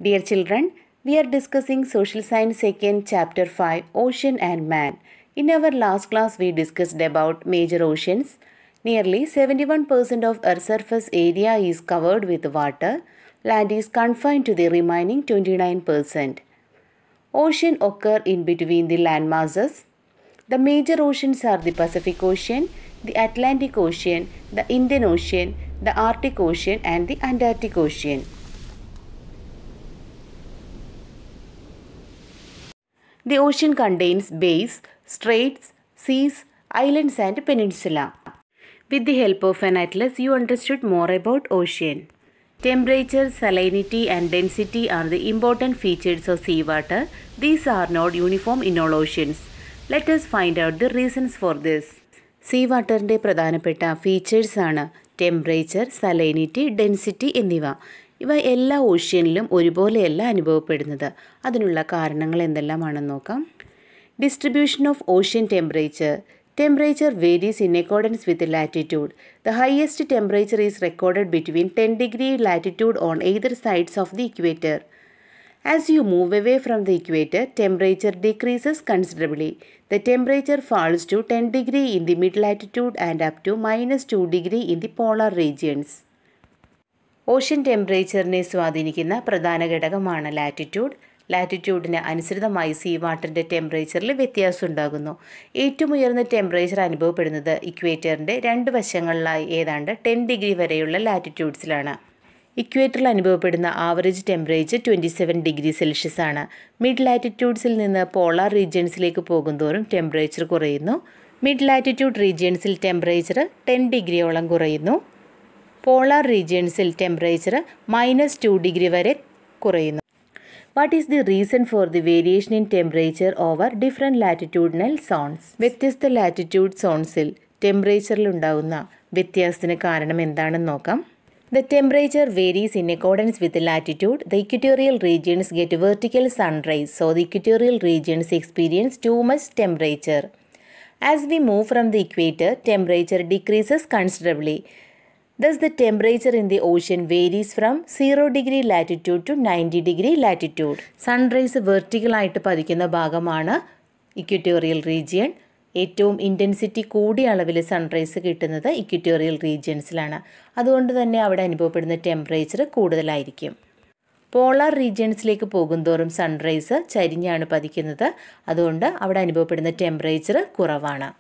Dear children, we are discussing Social Science 2nd Chapter 5 Ocean and Man. In our last class, we discussed about major oceans. Nearly 71% of Earth's surface area is covered with water. Land is confined to the remaining 29%. Oceans occur in between the land masses. The major oceans are the Pacific Ocean, the Atlantic Ocean, the Indian Ocean, the Arctic Ocean, and the Antarctic Ocean. The ocean contains bays, straits, seas, islands, and peninsula. With the help of an atlas, you understood more about ocean. Temperature, salinity, and density are the important features of seawater. These are not uniform in all oceans. Let us find out the reasons for this. സീവാട്ടറിൻ്റെ പ്രധാനപ്പെട്ട ഫീച്ചേഴ്സാണ് temperature, salinity, density എന്നിവ. ഇവ എല്ലാ ഓഷ്യനിലും ഒരുപോലെയല്ല അനുഭവപ്പെടുന്നത്. അതിനുള്ള കാരണങ്ങൾ എന്തെല്ലാമാണെന്ന് നോക്കാം. Distribution of ocean temperature. Temperature varies in accordance with latitude. The highest temperature is recorded between 10 degree latitude on either sides of the equator. As you move away from the equator, temperature decreases considerably. The temperature falls to 10 degree in the mid-latitude and up to -2 degree in the polar regions. Ocean ടെമ്പറേച്ചറിനെ സ്വാധീനിക്കുന്ന പ്രധാന ഘടകമാണ് latitude. ലാറ്റിറ്റ്യൂഡിന് അനുസൃതമായി സീവാട്ടറിൻ്റെ ടെമ്പറേച്ചറിൽ വ്യത്യാസം ഉണ്ടാകുന്നു. ഏറ്റവും ഉയർന്ന ടെമ്പറേച്ചർ അനുഭവപ്പെടുന്നത് ഇക്വേറ്ററിൻ്റെ രണ്ട് വശങ്ങളിലായി ഏതാണ്ട് 10 ഡിഗ്രി വരെയുള്ള ലാറ്റിറ്റ്യൂഡ്സിലാണ്. ഇക്വേറ്ററിൽ അനുഭവപ്പെടുന്ന ആവറേജ് ടെമ്പറേച്ചർ 27 ഡിഗ്രി സെൽഷ്യസ് ആണ്. മിഡ് ലാറ്റിറ്റ്യൂഡ്സിൽ നിന്ന് പോളാർ റീജിയൻസിലേക്ക് പോകുന്തോറും ടെമ്പറേച്ചർ കുറയുന്നു. മിഡ് ലാറ്റിറ്റ്യൂഡ് റീജിയൻസിൽ ടെമ്പറേച്ചർ 10 ഡിഗ്രിയോളം കുറയുന്നു. പോളാർ റീജിയൻസിൽ ടെമ്പറേച്ചർ -2 ഡിഗ്രി വരെ കുറയുന്നു. What is the reason for the variation in temperature over different latitudinal zones? വ്യത്യസ്ത ലാറ്റിറ്റ്യൂഡ് സോൺസിൽ ടെമ്പറേച്ചറിൽ ഉണ്ടാകുന്ന വ്യത്യാസത്തിന് കാരണം എന്താണെന്ന് നോക്കാം. The temperature varies in accordance with the latitude. The equatorial regions get vertical sunrise, so the equatorial regions experience too much temperature. As we move from the equator, temperature decreases considerably. Thus, the temperature in the ocean varies from 0 degree latitude to 90 degree latitude. Sunrise വെർട്ടിക്കലായിട്ട് പതിക്കുന്ന ഭാഗമാണ് equatorial region. ഏറ്റവും intensity കൂടിയ അളവിൽ sunrise കിട്ടുന്നത് equatorial റീജിയൻസിലാണ്. അതുകൊണ്ട് തന്നെ അവിടെ അനുഭവപ്പെടുന്ന ടെമ്പറേച്ചർ കൂടുതലായിരിക്കും. പോളാർ റീജിയൻസിലേക്ക് പോകുന്തോറും സൺറൈസ് ചരിഞ്ഞാണ് പതിക്കുന്നത്. അതുകൊണ്ട് അവിടെ അനുഭവപ്പെടുന്ന ടെമ്പറേച്ചർ കുറവാണ്.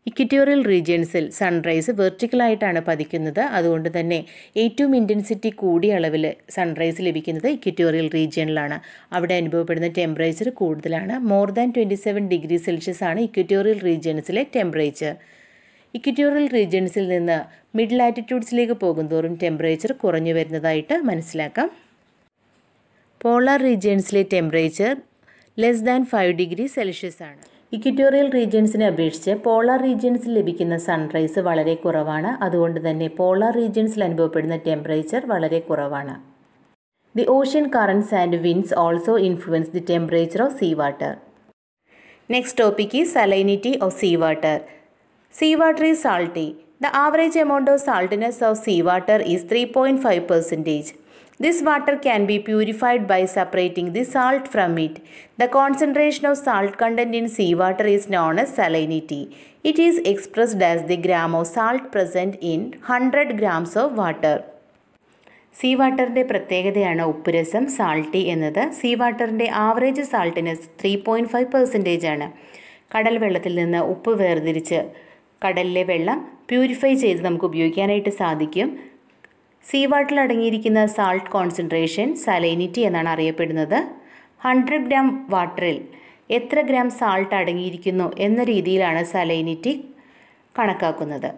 ഇക്വറ്റോറിയൽ റീജിയൻസിൽ സൺറൈസ് വെർട്ടിക്കലായിട്ടാണ് പതിക്കുന്നത്. അതുകൊണ്ട് തന്നെ ഏറ്റവും ഇൻറ്റൻസിറ്റി കൂടിയ അളവിൽ സൺറൈസ് ലഭിക്കുന്നത് ഇക്വറ്റോറിയൽ റീജിയനിലാണ്. അവിടെ അനുഭവപ്പെടുന്ന ടെമ്പറേച്ചർ കൂടുതലാണ്. മോർ ദാൻ 27 ഡിഗ്രി സെൽഷ്യസ് ആണ് ഇക്വറ്റോറിയൽ റീജിയൻസിലെ ടെമ്പറേച്ചർ. ഇക്വറ്റോറിയൽ റീജിയൻസിൽ നിന്ന് മിഡ് ലാറ്റിറ്റ്യൂഡ്സിലേക്ക് പോകുന്തോറും ടെമ്പറേച്ചർ കുറഞ്ഞു വരുന്നതായിട്ട് മനസ്സിലാക്കാം. പോളാർ റീജിയൻസിലെ temperature less than 5 degree Celsius ആണ്. ഇക്വറ്റോറിയൽ റീജിയൻസിനെ അപേക്ഷിച്ച് പോളാർ റീജിയൻസിൽ ലഭിക്കുന്ന സൺറൈസ് വളരെ കുറവാണ്. അതുകൊണ്ട് തന്നെ പോളാർ റീജിയൻസിൽ അനുഭവപ്പെടുന്ന ടെമ്പറേച്ചർ വളരെ കുറവാണ്. The ocean currents and winds also influence the temperature of sea water. Next topic is salinity of sea water. Sea water is salty. The average amount of saltiness of sea water is 3.5%. This water can be purified by separating the salt from it. The concentration of salt content in seawater is known as salinity. It is expressed as the gram of salt present in 100 grams of water. സീവാട്ടറിൻ്റെ പ്രത്യേകതയാണ് ഉപ്പുരസം, salty എന്നത്. സീവാട്ടറിൻ്റെ average സാൾട്ടിനെസ് 3.5% ആണ്. കടൽ വെള്ളത്തിൽ നിന്ന് ഉപ്പ് വേർതിരിച്ച് കടലിലെ വെള്ളം പ്യൂരിഫൈ ചെയ്ത് നമുക്ക് ഉപയോഗിക്കാനായിട്ട് സാധിക്കും. സീവാട്ടറിൽ അടങ്ങിയിരിക്കുന്ന സാൾട്ട് കോൺസെൻട്രേഷൻ സലൈനിറ്റി എന്നാണ് അറിയപ്പെടുന്നത്. 100 ഗ്രാം വാട്ടറിൽ എത്ര ഗ്രാം സാൾട്ട് അടങ്ങിയിരിക്കുന്നു എന്ന രീതിയിലാണ് സലൈനിറ്റി കണക്കാക്കുന്നത്.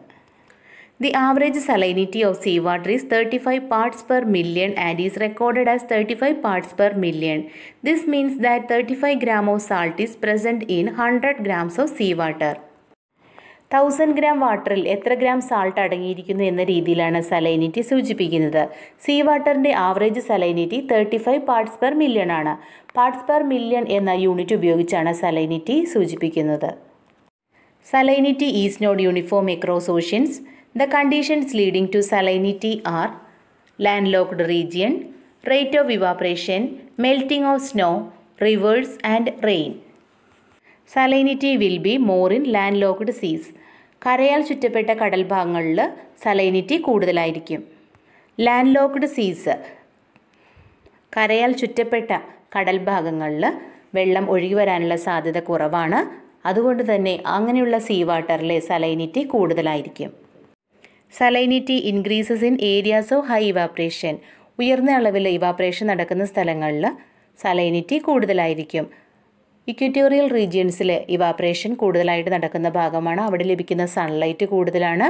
The average salinity of sea water is 35 parts per million and is recorded as 35 parts per million. This means that 35 grams of salt is present in 100 grams of sea water. 1000 gram വാട്ടറിൽ എത്ര gram salt അടങ്ങിയിരിക്കുന്നു എന്ന രീതിയിലാണ് salinity സൂചിപ്പിക്കുന്നത്. Sea വാട്ടറിൻ്റെ average salinity 35 parts per million ആണ്. Parts per million എന്ന unit ഉപയോഗിച്ചാണ് സലൈനിറ്റി സൂചിപ്പിക്കുന്നത്. Salinity is not uniform across oceans. The conditions leading to salinity are landlocked region, rate of evaporation, melting of snow, rivers and rain. Salinity will be more in landlocked seas. കരയാൽ ചുറ്റപ്പെട്ട കടൽ ഭാഗങ്ങളിൽ salinity കൂടുതലായിരിക്കും. Land സീസ്, കരയാൽ ചുറ്റപ്പെട്ട കടൽ ഭാഗങ്ങളിൽ വെള്ളം ഒഴുകി വരാനുള്ള സാധ്യത കുറവാണ്. അതുകൊണ്ട് തന്നെ അങ്ങനെയുള്ള സീ വാട്ടറിലെ സലൈനിറ്റി കൂടുതലായിരിക്കും. Salinity increases in areas of high evaporation. ഉയർന്ന അളവിൽ ഇവാപ്രേഷൻ നടക്കുന്ന സ്ഥലങ്ങളിൽ സലൈനിറ്റി കൂടുതലായിരിക്കും. ഇക്വറ്റോറിയൽ റീജിയൻസിൽ ഇവാപ്രേഷൻ കൂടുതലായിട്ട് നടക്കുന്ന ഭാഗമാണ്. അവിടെ ലഭിക്കുന്ന സൺലൈറ്റ് കൂടുതലാണ്.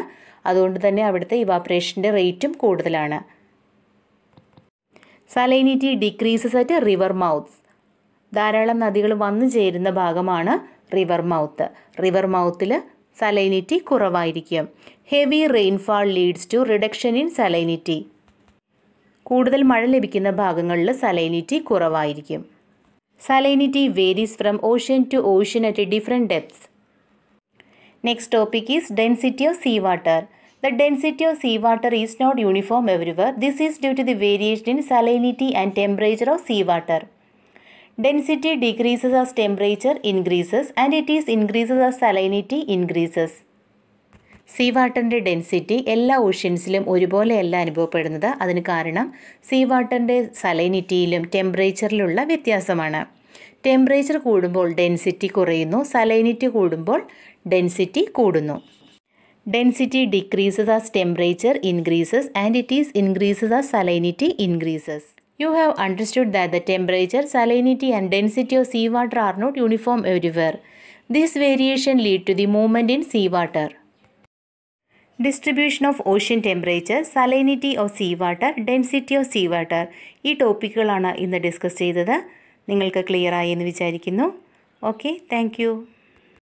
അതുകൊണ്ട് തന്നെ അവിടുത്തെ ഇവാപ്രേഷൻ്റെ റേറ്റും കൂടുതലാണ്. Salinity decreases at river mouths. ധാരാളം നദികൾ വന്നു ചേരുന്ന ഭാഗമാണ് റിവർ മൗത്ത്. റിവർ മൗത്തിൽ സലൈനിറ്റി കുറവായിരിക്കും. Heavy rainfall leads to reduction in salinity. കൂടുതൽ മഴ ലഭിക്കുന്ന ഭാഗങ്ങളിൽ സലൈനിറ്റി കുറവായിരിക്കും. Salinity varies from ocean to ocean at different depths. Next topic is density of seawater. The density of seawater is not uniform everywhere. This is due to the variation in salinity and temperature of seawater. Density decreases as temperature increases and it is increases as salinity increases. Sea വാട്ടറിൻ്റെ density എല്ലാ ഓഷ്യൻസിലും ഒരുപോലെയല്ല അനുഭവപ്പെടുന്നത്. അതിന് കാരണം see വാട്ടറിൻ്റെ സലൈനിറ്റിയിലും ടെമ്പറേച്ചറിലുള്ള വ്യത്യാസമാണ്. Temperature കൂടുമ്പോൾ ഡെൻസിറ്റി കുറയുന്നു, സലൈനിറ്റി കൂടുമ്പോൾ ഡെൻസിറ്റി കൂടുന്നു. Density decreases as temperature increases and it is increases as salinity increases. You have understood that the temperature, salinity and density of seawater are not uniform everywhere. This variation leads to the movement in seawater. Distribution of ocean temperature, salinity of seawater, density of seawater. ഈ ടോപ്പിക്കുകളാണ് ഇന്ന് discuss ചെയ്തത്. നിങ്ങൾക്ക് clear ആയി എന്ന് വിചാരിക്കുന്നു. Okay, thank you.